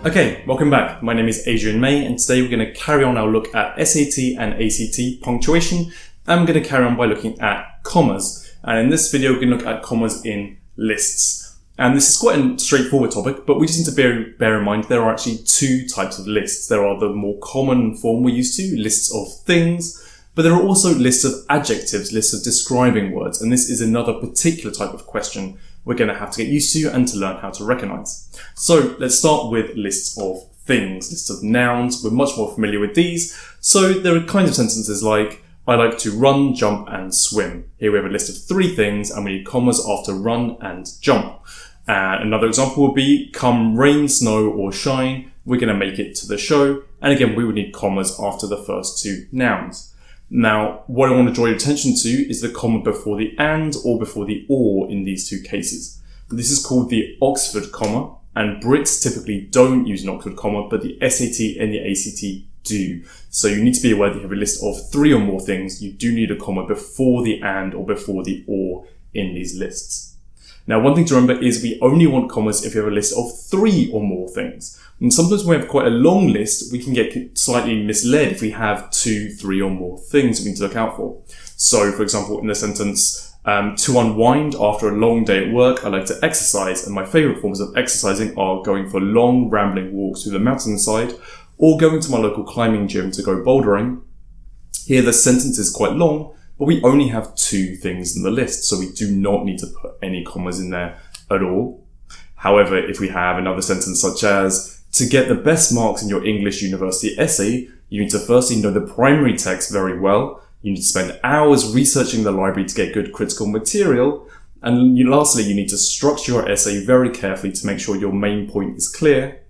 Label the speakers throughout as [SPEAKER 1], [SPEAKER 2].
[SPEAKER 1] Okay, welcome back. My name is Adrian May, and today we're going to carry on our look at SAT and ACT punctuation. And we're going to carry on by looking at commas. And in this video, we're going to look at commas in lists. And this is quite a straightforward topic, but we just need to bear in mind there are actually two types of lists. There are the more common form we're used to, lists of things, but there are also lists of adjectives, lists of describing words. And this is another particular type of question we're going to have to get used to and to learn how to recognize. So let's start with lists of things, lists of nouns. We're much more familiar with these. So there are kinds of sentences like, I like to run, jump, and swim. Here we have a list of three things and we need commas after run and jump. Another example would be, come rain, snow, or shine, we're going to make it to the show. And again, we would need commas after the first two nouns. Now, what I want to draw your attention to is the comma before the and or before the or in these two cases. This is called the Oxford comma, and Brits typically don't use an Oxford comma, but the SAT and the ACT do. So you need to be aware that you have a list of three or more things. You do need a comma before the and or before the or in these lists. Now, one thing to remember is we only want commas if you have a list of three or more things. And sometimes when we have quite a long list, we can get slightly misled if we have two, three or more things we need to look out for. So, for example, in the sentence, to unwind after a long day at work, I like to exercise, and my favorite forms of exercising are going for long, rambling walks through the mountainside or going to my local climbing gym to go bouldering. Here, the sentence is quite long, but we only have two things in the list, so we do not need to put any commas in there at all. However, if we have another sentence such as, to get the best marks in your English university essay, you need to firstly know the primary text very well. You need to spend hours researching the library to get good critical material. And lastly, you need to structure your essay very carefully to make sure your main point is clear.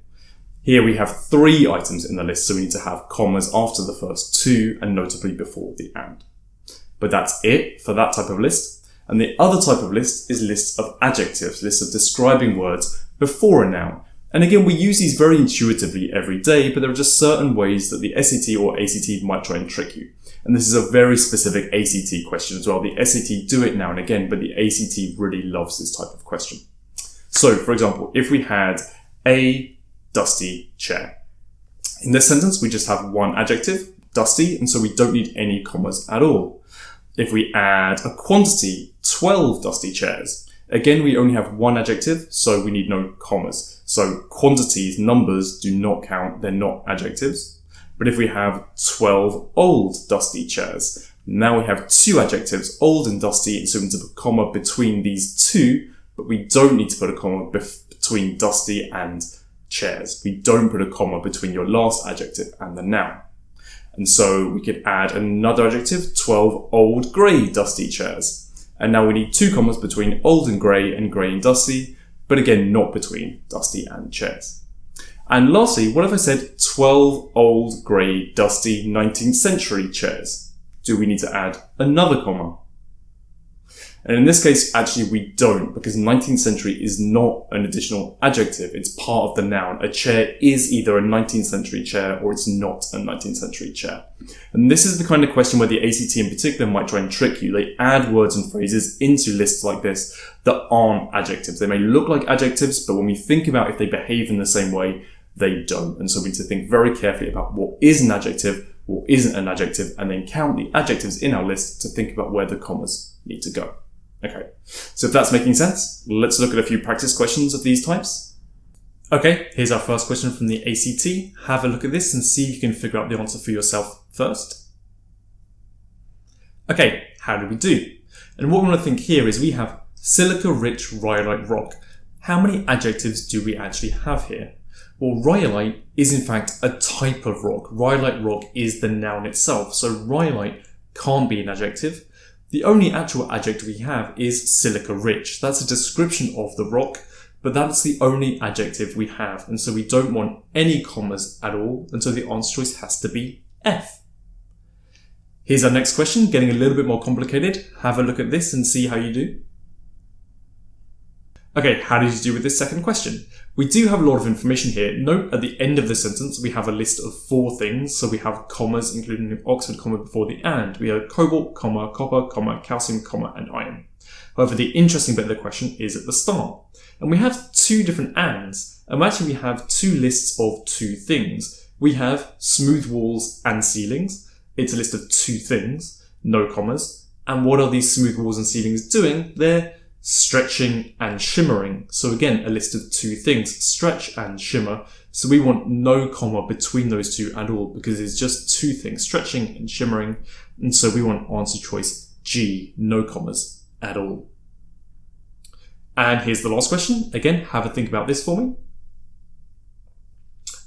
[SPEAKER 1] Here we have three items in the list, so we need to have commas after the first two and notably before the and. But that's it for that type of list. And the other type of list is lists of adjectives, lists of describing words before a noun. And again, we use these very intuitively every day, but there are just certain ways that the SAT or ACT might try and trick you. And this is a very specific ACT question as well. The SAT do it now and again, but the ACT really loves this type of question. So, for example, if we had a dusty chair. In this sentence, we just have one adjective, dusty, and so we don't need any commas at all. If we add a quantity, 12 dusty chairs, again, we only have one adjective, so we need no commas. So quantities, numbers, do not count. They're not adjectives. But if we have 12 old dusty chairs, now we have two adjectives, old and dusty, and so we need to put a comma between these two, but we don't need to put a comma between dusty and chairs. We don't put a comma between your last adjective and the noun. And so we could add another adjective, 12 old grey dusty chairs. And now we need two commas between old and grey and dusty, but again, not between dusty and chairs. And lastly, what if I said 12 old, grey, dusty 19th century chairs? Do we need to add another comma? And in this case, actually we don't, because 19th century is not an additional adjective. It's part of the noun. A chair is either a 19th century chair or it's not a 19th century chair. And this is the kind of question where the ACT in particular might try and trick you. They add words and phrases into lists like this that aren't adjectives. They may look like adjectives, but when we think about if they behave in the same way, they don't. And so we need to think very carefully about what is an adjective, what isn't an adjective, and then count the adjectives in our list to think about where the commas need to go. Okay, so if that's making sense, let's look at a few practice questions of these types. Okay, here's our first question from the ACT. Have a look at this and see if you can figure out the answer for yourself first. Okay, how did we do? And what we want to think here is we have silica-rich rhyolite rock. How many adjectives do we actually have here? Well, rhyolite is in fact a type of rock. Rhyolite rock is the noun itself, so rhyolite can't be an adjective. The only actual adjective we have is silica-rich. That's a description of the rock, but that's the only adjective we have, and so we don't want any commas at all, and so the answer choice has to be F. Here's our next question, getting a little bit more complicated. Have a look at this and see how you do. Okay, how did you do with this second question? We do have a lot of information here. Note at the end of the sentence, we have a list of 4 things. So we have commas, including an Oxford comma before the and. We have cobalt, comma, copper, comma, calcium, comma, and iron. However, the interesting bit of the question is at the start. And we have 2 different ands. And actually we have 2 lists of 2 things. We have smooth walls and ceilings. It's a list of 2 things, no commas. And what are these smooth walls and ceilings doing? They're stretching and shimmering. So again, a list of 2 things, stretch and shimmer. So we want no comma between those 2 at all because it's just 2 things, stretching and shimmering. And so we want answer choice G, no commas at all. And here's the last question. Again, have a think about this for me.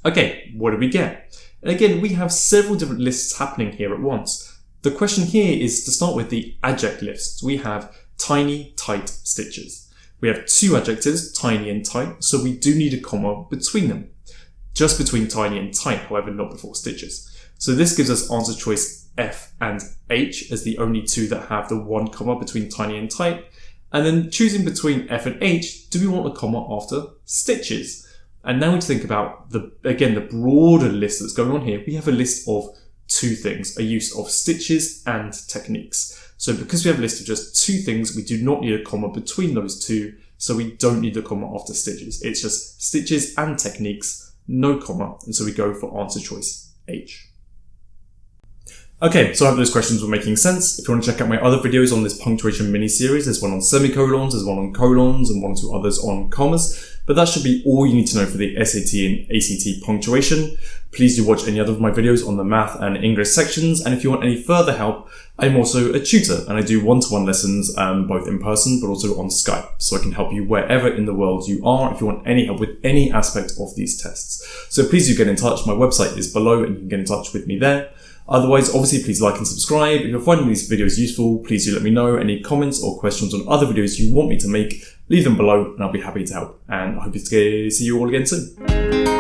[SPEAKER 1] Okay, what did we get? And again, we have several different lists happening here at once. The question here is to start with the adjective lists. We have tiny, tight stitches. We have 2 adjectives, tiny and tight, so we do need a comma between them. Just between tiny and tight, however, not before stitches. So this gives us answer choice F and H as the only 2 that have the 1 comma between tiny and tight. And then choosing between F and H, do we want a comma after stitches? And now we think about the broader list that's going on here. We have a list of 2 things, a use of stitches and techniques. So because we have a list of just 2 things, we do not need a comma between those 2. So we don't need a comma after stitches. It's just stitches and techniques, no comma. And so we go for answer choice H. Okay, so I hope those questions were making sense. If you want to check out my other videos on this punctuation mini-series, there's one on semicolons, there's one on colons, and 1 or 2 others on commas. But that should be all you need to know for the SAT and ACT punctuation. Please do watch any other of my videos on the math and English sections. And if you want any further help, I'm also a tutor and I do one-to-one lessons, both in person, but also on Skype. So I can help you wherever in the world you are if you want any help with any aspect of these tests. So please do get in touch. My website is below and you can get in touch with me there. Otherwise, obviously, please like and subscribe. If you're finding these videos useful, please do let me know. Any comments or questions on other videos you want me to make, leave them below and I'll be happy to help. And I hope to see you all again soon.